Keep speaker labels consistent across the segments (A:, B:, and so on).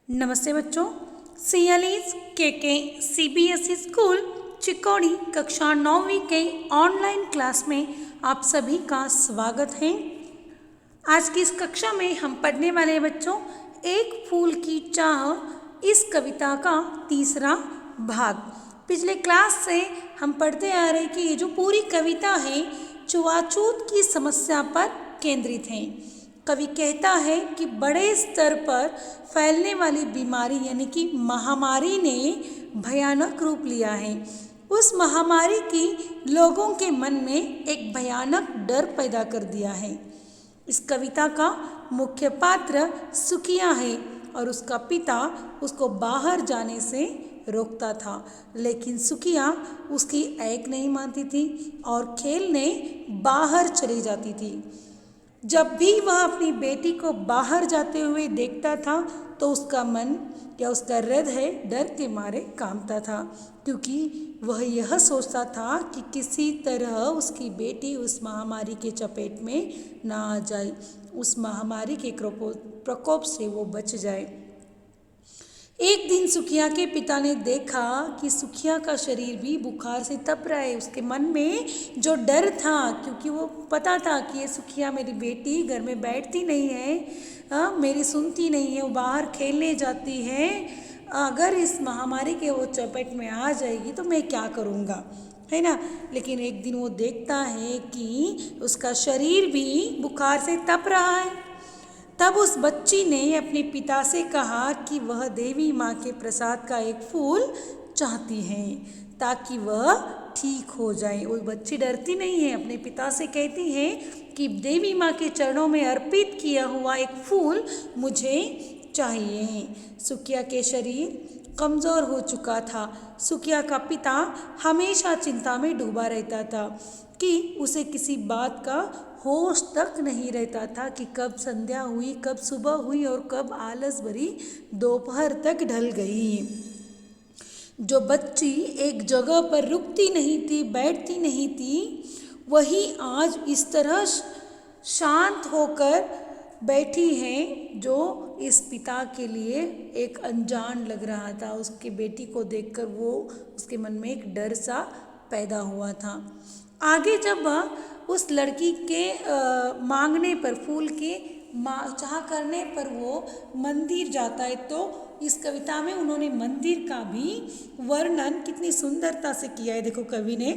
A: नमस्ते बच्चों। CLE's के CBSE स्कूल चिकोड़ी कक्षा 9वीं के ऑनलाइन क्लास में आप सभी का स्वागत है। आज की इस कक्षा में हम पढ़ने वाले हैं बच्चों एक फूल की चाह इस कविता का तीसरा भाग। पिछले क्लास से हम पढ़ते आ रहे हैं कि ये जो पूरी कविता है छुआछूत की समस्या पर केंद्रित है। कवि कहता है कि बड़े स्तर पर फैलने वाली बीमारी यानी कि महामारी ने भयानक रूप लिया है। उस महामारी की लोगों के मन में एक भयानक डर पैदा कर दिया है। इस कविता का मुख्य पात्र सुखिया है और उसका पिता उसको बाहर जाने से रोकता था, लेकिन सुखिया उसकी एक नहीं मानती थी और खेलने बाहर चली जाती थी। जब भी वह अपनी बेटी को बाहर जाते हुए देखता था तो उसका मन या उसका हृदय डर के मारे कांपता था, क्योंकि वह यह सोचता था कि किसी तरह उसकी बेटी उस महामारी के चपेट में ना आ जाए, उस महामारी के प्रकोप से वो बच जाए। एक दिन सुखिया के पिता ने देखा कि सुखिया का शरीर भी बुखार से तप रहा है। उसके मन में जो डर था, क्योंकि वो पता था कि ये सुखिया मेरी बेटी घर में बैठती नहीं है, मेरी सुनती नहीं है, वो बाहर खेलने जाती है, अगर इस महामारी के वो चपेट में आ जाएगी तो मैं क्या करूँगा, है ना। लेकिन एक दिन वो देखता है कि उसका शरीर भी बुखार से तप रहा है। तब उस बच्ची ने अपने पिता से कहा कि वह देवी माँ के प्रसाद का एक फूल चाहती है ताकि वह ठीक हो जाए। वो बच्ची डरती नहीं है, अपने पिता से कहती है कि देवी माँ के चरणों में अर्पित किया हुआ एक फूल मुझे चाहिए। सुखिया के शरीर कमज़ोर हो चुका था। सुखिया का पिता हमेशा चिंता में डूबा रहता था कि उसे किसी बात का होश तक नहीं रहता था कि कब संध्या हुई, कब सुबह हुई और कब आलस भरी दोपहर तक ढल गई। जो बच्ची एक जगह पर रुकती नहीं थी, बैठती नहीं थी, वही आज इस तरह शांत होकर बैठी है जो इस पिता के लिए एक अनजान लग रहा था। उसकी बेटी को देखकर वो उसके मन में एक डर सा पैदा हुआ था। आगे जब उस लड़की के मांगने पर, फूल के चाह करने पर वो मंदिर जाता है, तो इस कविता में उन्होंने मंदिर का भी वर्णन कितनी सुंदरता से किया है। देखो कवि ने,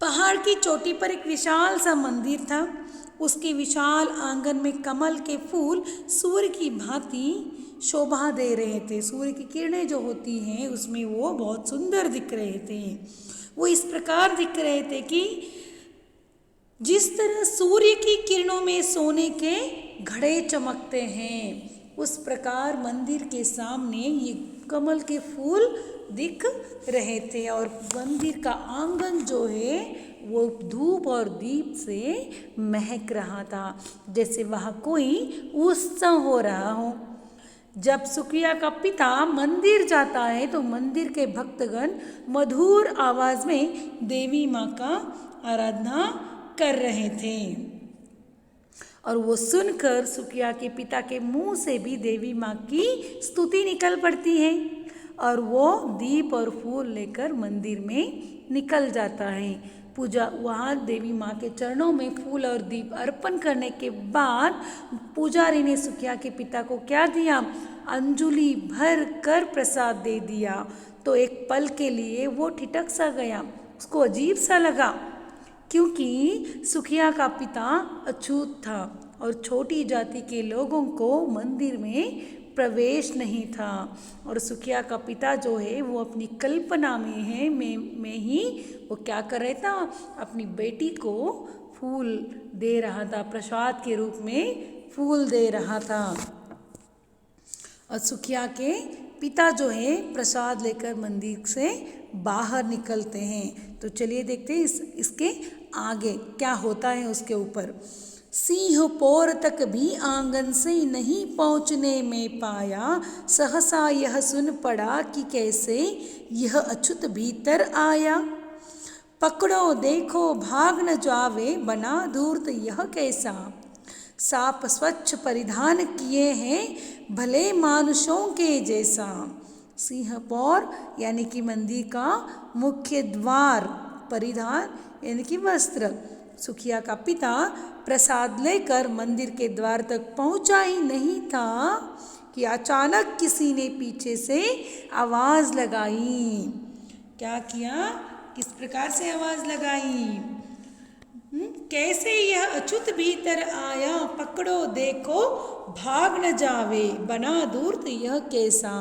A: पहाड़ की चोटी पर एक विशाल सा मंदिर था। उसके विशाल आंगन में कमल के फूल सूर्य की भांति शोभा दे रहे थे। सूर्य की किरणें जो होती हैं उसमें वो बहुत सुंदर दिख रहे थे। वो इस प्रकार दिख रहे थे कि जिस तरह सूर्य की किरणों में सोने के घड़े चमकते हैं, उस प्रकार मंदिर के सामने ये कमल के फूल दिख रहे थे। और मंदिर का आंगन जो है वो धूप और दीप से महक रहा था, जैसे वहाँ कोई उत्सव हो रहा हो। जब सुखिया का पिता मंदिर जाता है तो मंदिर के भक्तगण मधुर आवाज में देवी माँ का आराधना कर रहे थे, और वो सुनकर सुखिया के पिता के मुंह से भी देवी माँ की स्तुति निकल पड़ती है और वो दीप और फूल लेकर मंदिर में निकल जाता है। पूजा वहाँ देवी माँ के चरणों में फूल और दीप अर्पण करने के बाद पुजारी ने सुखिया के पिता को क्या दिया, अंजुलि भर कर प्रसाद दे दिया। तो एक पल के लिए वो ठिठक सा गया, उसको अजीब सा लगा, क्योंकि सुखिया का पिता अछूत था और छोटी जाति के लोगों को मंदिर में प्रवेश नहीं था। और सुखिया का पिता जो है वो अपनी कल्पना में है में ही वो क्या कर रहा था, अपनी बेटी को फूल दे रहा था, प्रसाद के रूप में फूल दे रहा था। और सुखिया के पिता जो है प्रसाद लेकर मंदिर से बाहर निकलते हैं। तो चलिए देखते हैं इसके आगे क्या होता है। उसके ऊपर, सिंह पोर तक भी आंगन से नहीं पहुँचने में पाया, सहसा यह सुन पड़ा कि कैसे यह अछूत भीतर आया। पकड़ो देखो भाग न जावे, बना धूर्त यह कैसा, साफ स्वच्छ परिधान किए हैं भले मानुषों के जैसा। सिंहपौर यानी कि मंदिर का मुख्य द्वार, परिधान यानी कि वस्त्र। सुखिया का पिता प्रसाद लेकर मंदिर के द्वार तक पहुंचा ही नहीं था कि अचानक किसी ने पीछे से आवाज़ लगाई। क्या किया, किस प्रकार से आवाज़ लगाई? कैसे यह अछूत भीतर आया, पकड़ो देखो भाग न जावे, बना धूर्त यह कैसा।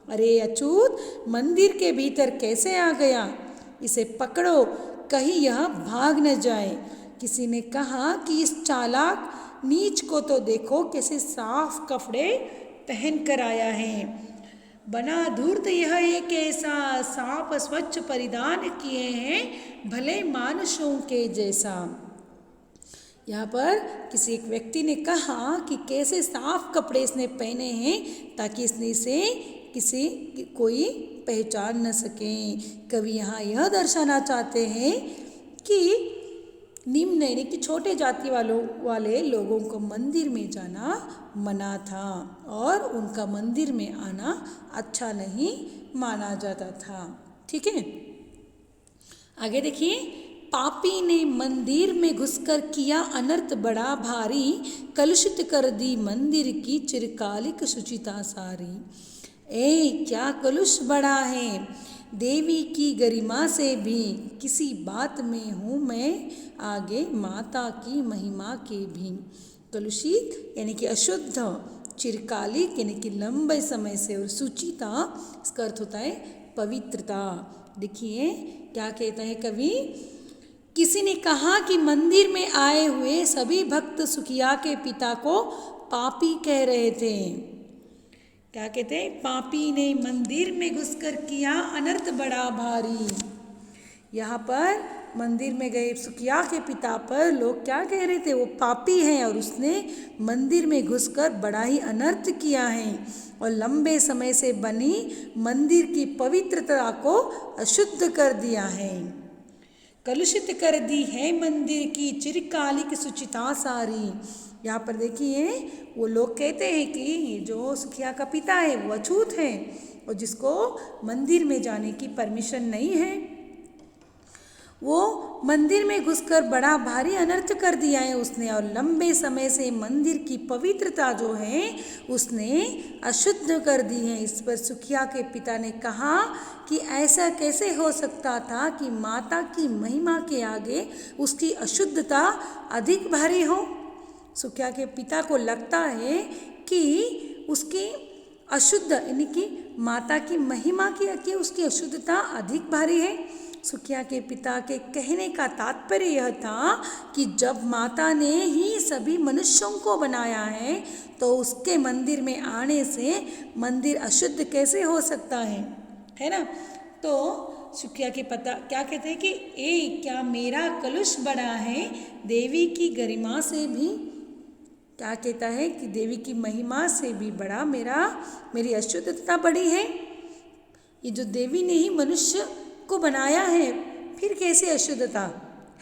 A: अरे अछूत मंदिर के भीतर कैसे आ गया, इसे पकड़ो कहीं यह भाग न जाए। किसी ने कहा कि इस चालाक नीच को तो देखो कैसे साफ कपड़े पहन कर आया है। बना धूर्त यह एक ऐसा, साफ स्वच्छ परिधान किए हैं भले मानुषों के जैसा। यहाँ पर किसी एक व्यक्ति ने कहा कि कैसे साफ कपड़े इसने पहने हैं ताकि इसने इसे कोई पहचान न सके। कवि यहाँ यह दर्शाना चाहते हैं कि निम्न यानी कि छोटे जाति वाले लोगों को मंदिर में जाना मना था और उनका मंदिर में आना अच्छा नहीं माना जाता था। ठीक है, आगे देखिए। पापी ने मंदिर में घुसकर किया अनर्थ बड़ा भारी, कलुषित कर दी मंदिर की चिरकालिक शुचिता सारी। क्या कलुष बड़ा है, देवी की गरिमा से भी किसी बात में हूँ मैं आगे, माता की महिमा के भी। कलुषित यानी कि अशुद्ध, चिरकालिक यानी कि लंबे समय से, और सुचिता इसका अर्थ होता है पवित्रता। देखिए क्या कहता है कवि। किसी ने कहा कि मंदिर में आए हुए सभी भक्त सुखिया के पिता को पापी कह रहे थे। क्या कहते हैं? पापी ने मंदिर में घुसकर किया अनर्थ बड़ा भारी। यहाँ पर मंदिर में गए सुखिया के पिता पर लोग क्या कह रहे थे? वो पापी हैं और उसने मंदिर में घुसकर बड़ा ही अनर्थ किया है और लंबे समय से बनी मंदिर की पवित्रता को अशुद्ध कर दिया है, कलुषित कर दी है मंदिर की चिरकालिक शुचिता सारी। यहाँ पर देखिए वो लोग कहते हैं कि जो सुखिया का पिता है वो अछूत है और जिसको मंदिर में जाने की परमिशन नहीं है, वो मंदिर में घुसकर बड़ा भारी अनर्थ कर दिया है उसने, और लंबे समय से मंदिर की पवित्रता जो है उसने अशुद्ध कर दी है। इस पर सुखिया के पिता ने कहा कि ऐसा कैसे हो सकता था कि माता की महिमा के आगे उसकी अशुद्धता अधिक भारी हो। सुखिया के पिता को लगता है कि उसकी अशुद्ध यानी कि माता की महिमा के आगे उसकी अशुद्धता अधिक भारी है। सुखिया के पिता के कहने का तात्पर्य यह था कि जब माता ने ही सभी मनुष्यों को बनाया है तो उसके मंदिर में आने से मंदिर अशुद्ध कैसे हो सकता है ना। तो सुखिया के पिता क्या कहते हैं कि क्या मेरा कलुष बड़ा है देवी की गरिमा से भी, क्या कहता है कि देवी की महिमा से भी बड़ा मेरी अशुद्धता बड़ी है। ये जो देवी ने ही मनुष्य को बनाया है फिर कैसे अशुद्धता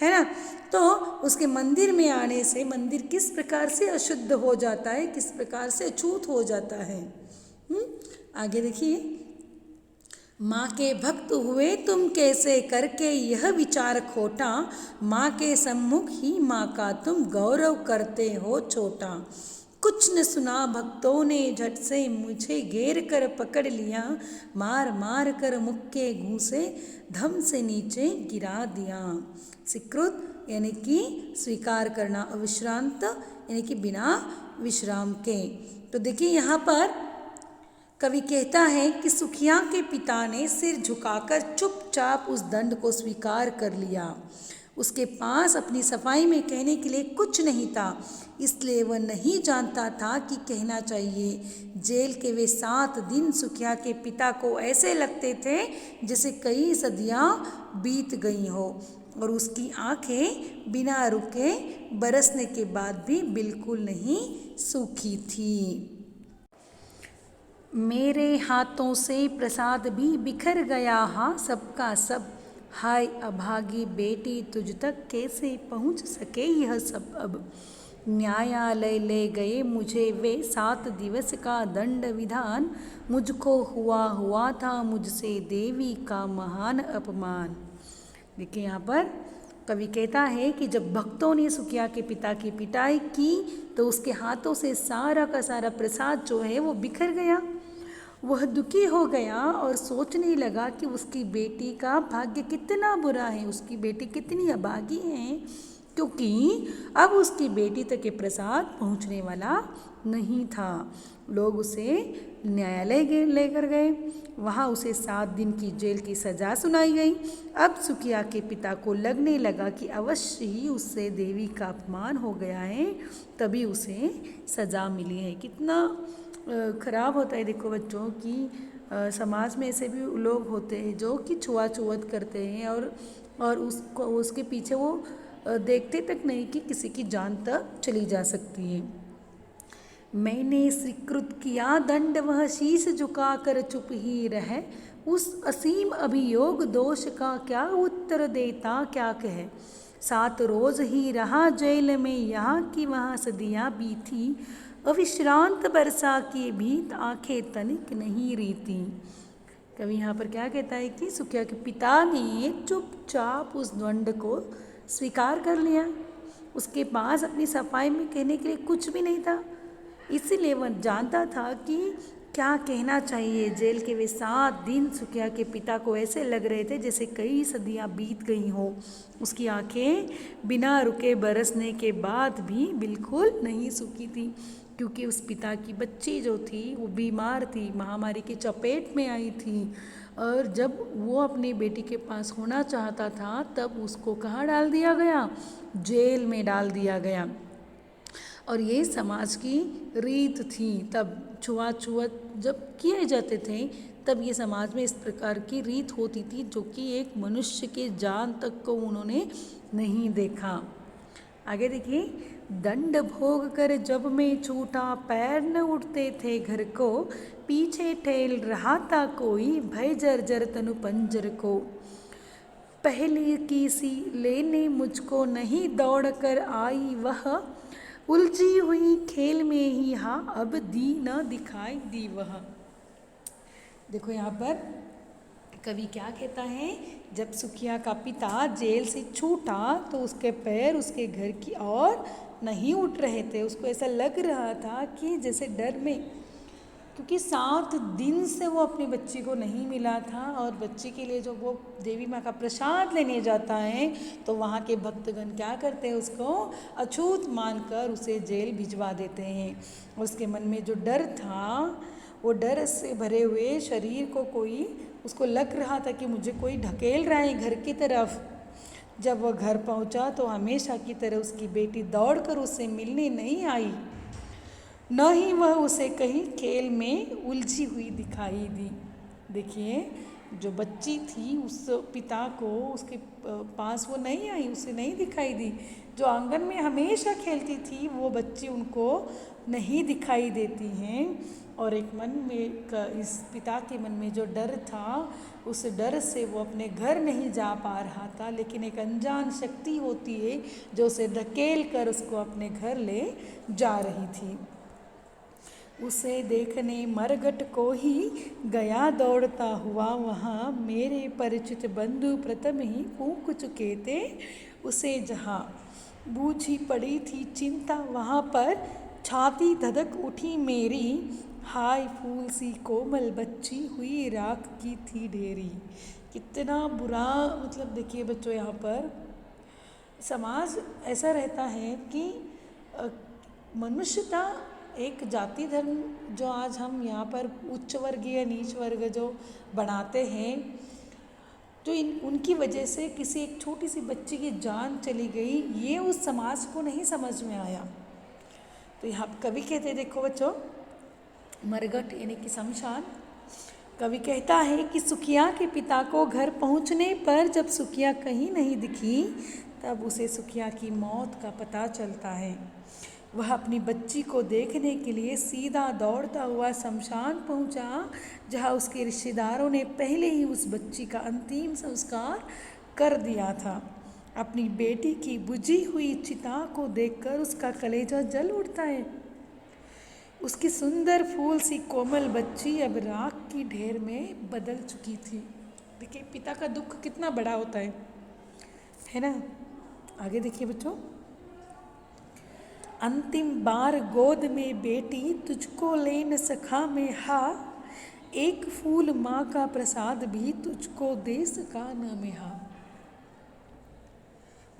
A: है ना। तो उसके मंदिर में आने से मंदिर किस प्रकार से अशुद्ध हो जाता है, किस प्रकार से अछूत हो जाता है। आगे देखिए। माँ के भक्त हुए तुम कैसे करके यह विचार खोटा, माँ के सम्मुख ही माँ का तुम गौरव करते हो छोटा। कुछ न सुना भक्तों ने झट से मुझे घेर कर पकड़ लिया, मार मार कर मुख के घूंसे धम से नीचे गिरा दिया। स्वीकृत यानी कि स्वीकार करना, अविश्रांत यानी कि बिना विश्राम के। तो देखिए यहाँ पर कवि कहता है कि सुखिया के पिता ने सिर झुकाकर चुपचाप उस दंड को स्वीकार कर लिया। उसके पास अपनी सफाई में कहने के लिए कुछ नहीं था, इसलिए वह नहीं जानता था कि कहना चाहिए। जेल के वे 7 दिन सुखिया के पिता को ऐसे लगते थे जैसे कई सदियां बीत गई हो और उसकी आंखें बिना रुके बरसने के बाद भी बिल्कुल नहीं सूखी थी। मेरे हाथों से प्रसाद भी बिखर गया, हाँ सबका सब, हाय अभागी बेटी तुझ तक कैसे पहुंच सके यह सब अब। न्यायालय ले गए मुझे वे 7 दिवस का दंड विधान, मुझको हुआ था मुझसे देवी का महान अपमान। देखिए यहाँ पर कवि कहता है कि जब भक्तों ने सुकिया के पिता की पिटाई की तो उसके हाथों से सारा का सारा प्रसाद जो है वो बिखर गया। वह दुखी हो गया और सोचने लगा कि उसकी बेटी का भाग्य कितना बुरा है, उसकी बेटी कितनी अभागी है, क्योंकि अब उसकी बेटी तक ये प्रसाद पहुंचने वाला नहीं था। लोग उसे न्यायालय लेकर गए, वहाँ उसे 7 दिन की जेल की सज़ा सुनाई गई। अब सुकिया के पिता को लगने लगा कि अवश्य ही उससे देवी का अपमान हो गया है, तभी उसे सज़ा मिली है। कितना खराब होता है देखो बच्चों कि समाज में ऐसे भी लोग होते हैं जो कि छुआछूत करते हैं और उसको उसके पीछे वो देखते तक नहीं कि किसी की जान तक चली जा सकती है। मैंने स्वीकृत किया दंड, वह शीश झुकाकर चुप ही रहे, उस असीम अभियोग दोष का क्या उत्तर देता क्या कहे। 7 रोज ही रहा जेल में, यहाँ की वहाँ सदियाँ बीती, अविश्रांत बरसा की भीत आंखें तनिक नहीं रीती। कवि यहाँ पर क्या कहता है कि सुकिया के पिता ने चुपचाप उस दंड को स्वीकार कर लिया। उसके पास अपनी सफाई में कहने के लिए कुछ भी नहीं था, इसीलिए वह जानता था कि क्या कहना चाहिए। जेल के वे 7 दिन सुकिया के पिता को ऐसे लग रहे थे जैसे कई सदियां बीत गई हो। उसकी आंखें बिना रुके बरसने के बाद भी बिल्कुल नहीं सूखी थी, क्योंकि उस पिता की बच्ची जो थी वो बीमार थी, महामारी की चपेट में आई थी, और जब वो अपनी बेटी के पास होना चाहता था तब उसको कहाँ डाल दिया गया, जेल में डाल दिया गया। और ये समाज की रीत थी। तब छुआछूत जब किए जाते थे तब ये समाज में इस प्रकार की रीत होती थी, जो कि एक मनुष्य के जान तक को उन्होंने नहीं देखा। आगे देखिए, दंड भोग कर जब मैं छूटा, पैर न उठते थे घर को, पीछे ठेल रहा था कोई, भय जर्जर तनु पंजर को। पहले की सी लेने मुझको नहीं दौड़ कर आई वह, उलझी हुई खेल में ही हाँ अब दी न दिखाई दी वह। देखो यहाँ पर कवि क्या कहता है, जब सुकिया का पिता जेल से छूटा तो उसके पैर उसके घर की ओर नहीं उठ रहे थे। उसको ऐसा लग रहा था कि जैसे डर में, क्योंकि 7 दिन से वो अपनी बच्ची को नहीं मिला था, और बच्ची के लिए जो वो देवी माँ का प्रसाद लेने जाता है तो वहाँ के भक्तगण क्या करते हैं, उसको अछूत मानकर उसे जेल भिजवा देते हैं। उसके मन में जो डर था, वो डर से भरे हुए शरीर को कोई, उसको लग रहा था कि मुझे कोई ढकेल रहा है घर की तरफ। जब वह घर पहुँचा तो हमेशा की तरह उसकी बेटी दौड़कर उससे मिलने नहीं आई, न ही वह उसे कहीं खेल में उलझी हुई दिखाई दी। देखिए, जो बच्ची थी उस पिता को उसके पास वो नहीं आई, उसे नहीं दिखाई दी। जो आंगन में हमेशा खेलती थी वो बच्ची उनको नहीं दिखाई देती हैं। और एक मन में इस पिता के मन में जो डर था, उस डर से वो अपने घर नहीं जा पा रहा था, लेकिन एक अनजान शक्ति होती है जो उसे धकेल कर उसको अपने घर ले जा रही थी। उसे देखने मरघट को ही गया दौड़ता हुआ वहाँ, मेरे परिचित बंधु प्रथम ही फूंक चुके थे उसे जहाँ। बूझी पड़ी थी चिंता वहाँ पर, छाती धधक उठी मेरी, हाय फूल सी कोमल बच्ची हुई राख की थी ढेरी। कितना बुरा, मतलब देखिए बच्चों, यहाँ पर समाज ऐसा रहता है कि मनुष्यता एक जाति धर्म जो आज हम यहाँ पर उच्च वर्गीय नीच वर्ग जो बनाते हैं, जो उनकी वजह से किसी एक छोटी सी बच्ची की जान चली गई, ये उस समाज को नहीं समझ में आया। तो यहाँ कवि कहते हैं, देखो बच्चों, मरघट यानी कि शमशान। कवि कहता है कि सुकिया के पिता को घर पहुँचने पर जब सुकिया कहीं नहीं दिखी, तब उसे सुकिया की मौत का पता चलता है। वह अपनी बच्ची को देखने के लिए सीधा दौड़ता हुआ शमशान पहुंचा, जहां उसके रिश्तेदारों ने पहले ही उस बच्ची का अंतिम संस्कार कर दिया था। अपनी बेटी की बुझी हुई चिता को देखकर उसका कलेजा जल उठता है। उसकी सुंदर फूल सी कोमल बच्ची अब राख की ढेर में बदल चुकी थी। देखिए पिता का दुख कितना बड़ा होता है ना। आगे देखिए बच्चों, अंतिम बार गोद में बेटी तुझको ले न सका मैं हा, एक फूल माँ का प्रसाद भी तुझको दे सका न मैं हा।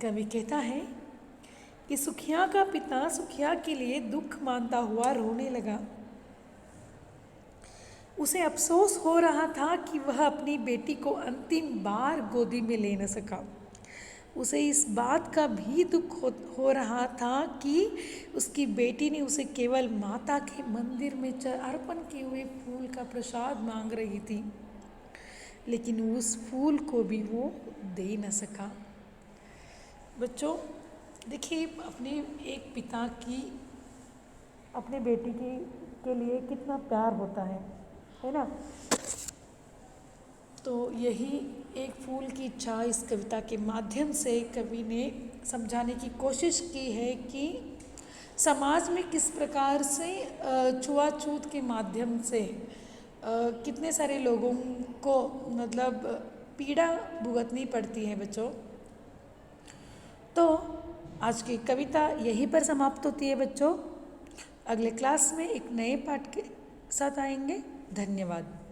A: कवि कहता है कि सुखिया का पिता सुखिया के लिए दुख मानता हुआ रोने लगा। उसे अफसोस हो रहा था कि वह अपनी बेटी को अंतिम बार गोदी में ले न सका। उसे इस बात का भी दुख हो रहा था कि उसकी बेटी ने उसे केवल माता के मंदिर में अर्पण किए हुए फूल का प्रसाद मांग रही थी, लेकिन उस फूल को भी वो दे न सका। बच्चों देखिए, अपने एक पिता की अपने बेटी के लिए कितना प्यार होता है ना। तो यही एक फूल की इच्छा इस कविता के माध्यम से कवि ने समझाने की कोशिश की है कि समाज में किस प्रकार से छुआछूत के माध्यम से कितने सारे लोगों को मतलब पीड़ा भुगतनी पड़ती है बच्चों। तो आज की कविता यहीं पर समाप्त होती है बच्चों। अगले क्लास में एक नए पाठ के साथ आएंगे। धन्यवाद।